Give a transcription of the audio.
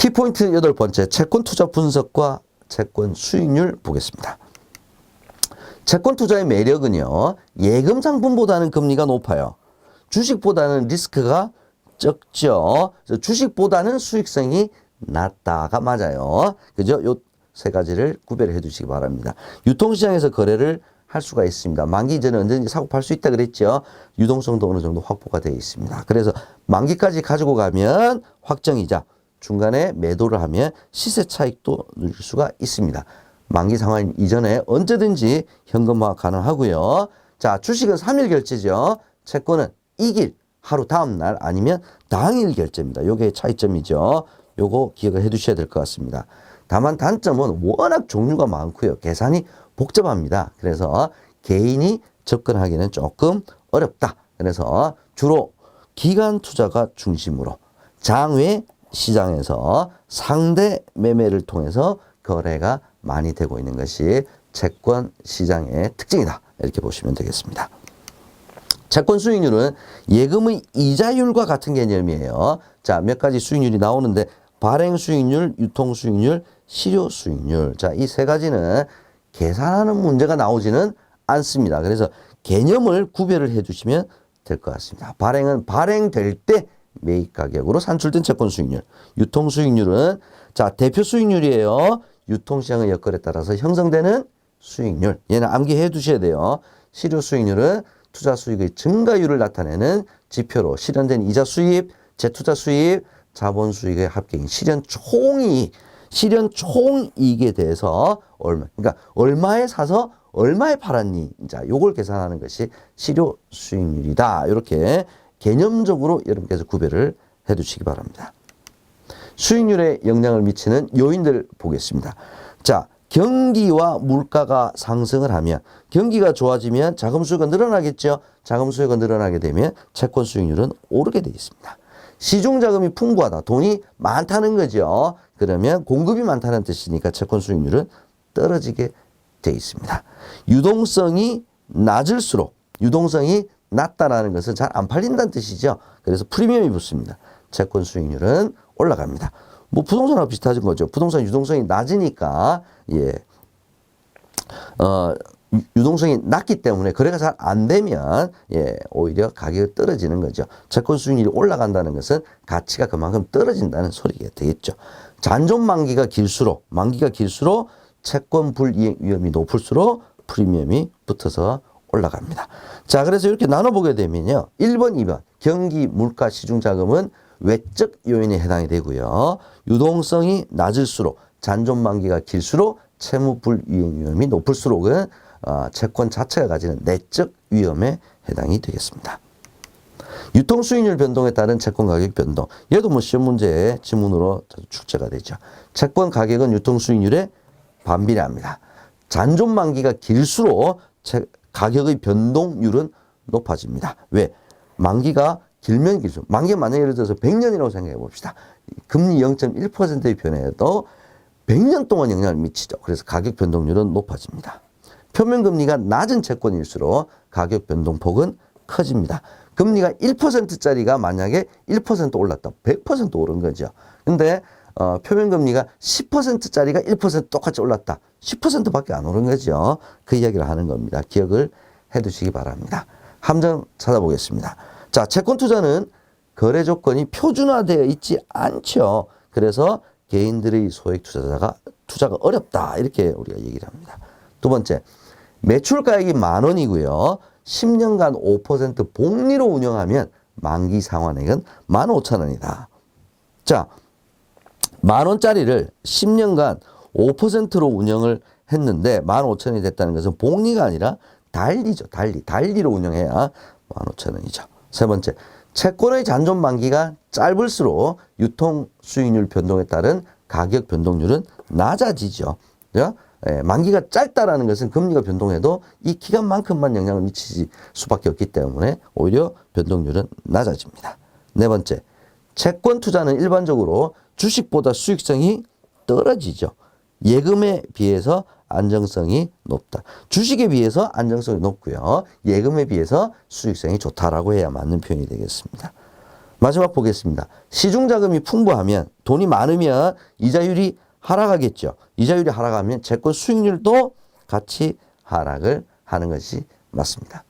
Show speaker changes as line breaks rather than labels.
키포인트 8번째, 채권 투자 분석과 채권 수익률 보겠습니다. 채권 투자의 매력은요, 예금 상품보다는 금리가 높아요. 주식보다는 리스크가 적죠. 주식보다는 수익성이 낮다가 맞아요. 그죠? 요 세 가지를 구별해 두시기 바랍니다. 유통시장에서 거래를 할 수가 있습니다. 만기 이전에 언제든지 사고 팔 수 있다 그랬죠. 유동성도 어느 정도 확보가 되어 있습니다. 그래서 만기까지 가지고 가면 확정이자 중간에 매도를 하면 시세 차익도 누릴 수가 있습니다. 만기 상환 이전에 언제든지 현금화 가능하고요. 자, 주식은 3일 결제죠. 채권은 이길 하루 다음 날 아니면 당일 결제입니다. 요게 차이점이죠. 요거 기억을 해 두셔야 될 것 같습니다. 다만 단점은 워낙 종류가 많고요. 계산이 복잡합니다. 그래서 개인이 접근하기는 조금 어렵다. 그래서 주로 기관 투자가 중심으로 장외 시장에서 상대 매매를 통해서 거래가 많이 되고 있는 것이 채권 시장의 특징이다. 이렇게 보시면 되겠습니다. 채권 수익률은 예금의 이자율과 같은 개념이에요. 자, 몇 가지 수익률이 나오는데 발행 수익률, 유통 수익률, 실효 수익률. 자, 이 세 가지는 계산하는 문제가 나오지는 않습니다. 그래서 개념을 구별을 해 주시면 될 것 같습니다. 발행은 발행될 때 매입 가격으로 산출된 채권 수익률. 유통 수익률은 자, 대표 수익률이에요. 유통시장의 여건에 따라서 형성되는 수익률. 얘는 암기해 두셔야 돼요. 실효 수익률은 투자 수익의 증가율을 나타내는 지표로 실현된 이자 수입, 재투자 수입, 자본 수익의 합계인 실현 총이익에 대해서 그러니까 얼마에 사서 얼마에 팔았니? 자, 요걸 계산하는 것이 실효 수익률이다. 이렇게 개념적으로 여러분께서 구별을 해 두시기 바랍니다. 수익률에 영향을 미치는 요인들 보겠습니다. 자, 경기와 물가가 상승을 하면 경기가 좋아지면 자금 수요가 늘어나겠죠. 자금 수요가 늘어나게 되면 채권 수익률은 오르게 되어 있습니다. 시중 자금이 풍부하다. 돈이 많다는 거죠. 그러면 공급이 많다는 뜻이니까 채권 수익률은 떨어지게 되어 있습니다. 유동성이 낮을수록 유동성이 낮다라는 것은 잘 안 팔린다는 뜻이죠. 그래서 프리미엄이 붙습니다. 채권 수익률은 올라갑니다. 뭐 부동산하고 비슷한 거죠. 부동산 유동성이 낮으니까 유동성이 낮기 때문에 거래가 잘 안 되면 오히려 가격이 떨어지는 거죠. 채권 수익률이 올라간다는 것은 가치가 그만큼 떨어진다는 소리가 되겠죠. 잔존 만기가 길수록 채권 불이행 위험이 높을수록 프리미엄이 붙어서 올라갑니다. 자, 그래서 이렇게 나눠보게 되면요. 1번, 2번 경기, 물가, 시중 자금은 외적 요인에 해당이 되고요. 유동성이 낮을수록 잔존 만기가 길수록 채무 불이행 위험이 높을수록은 채권 자체가 가지는 내적 위험에 해당이 되겠습니다. 유통 수익률 변동에 따른 채권 가격 변동. 얘도 뭐 시험 문제의 지문으로 출제가 되죠. 채권 가격은 유통 수익률에 반비례합니다. 잔존 만기가 길수록 가격의 변동률은 높아집니다. 왜? 만기가 길면 길수록. 만기가 만약에 예를 들어서 100년이라고 생각해 봅시다. 금리 0.1%의 변화에도 100년 동안 영향을 미치죠. 그래서 가격 변동률은 높아집니다. 표면금리가 낮은 채권일수록 가격 변동폭은 커집니다. 금리가 1%짜리가 만약에 1% 올랐다. 100% 오른 거죠. 근데 표면금리가 10%짜리가 1% 똑같이 올랐다. 10%밖에 안 오른 거죠. 그 이야기를 하는 겁니다. 기억을 해 두시기 바랍니다. 함정 찾아보겠습니다. 자, 채권 투자는 거래 조건이 표준화되어 있지 않죠. 그래서 개인들의 소액 투자가 어렵다. 이렇게 우리가 얘기를 합니다. 두 번째, 매출가액이 10,000원이고요. 10년간 5% 복리로 운영하면 만기 상환액은 15,000원이다. 자, 10,000원짜리를 10년간 5%로 운영을 했는데 15,000원이 됐다는 것은 복리가 아니라 달리죠. 달리로 운영해야 15,000원이죠. 세 번째, 채권의 잔존 만기가 짧을수록 유통 수익률 변동에 따른 가격 변동률은 낮아지죠. 만기가 짧다라는 것은 금리가 변동해도 이 기간만큼만 영향을 미칠 수밖에 없기 때문에 오히려 변동률은 낮아집니다. 네 번째, 채권 투자는 일반적으로 주식보다 수익성이 떨어지죠. 예금에 비해서 안정성이 높다. 주식에 비해서 안정성이 높고요. 예금에 비해서 수익성이 좋다라고 해야 맞는 표현이 되겠습니다. 마지막 보겠습니다. 시중 자금이 풍부하면 돈이 많으면 이자율이 하락하겠죠. 이자율이 하락하면 채권 수익률도 같이 하락을 하는 것이 맞습니다.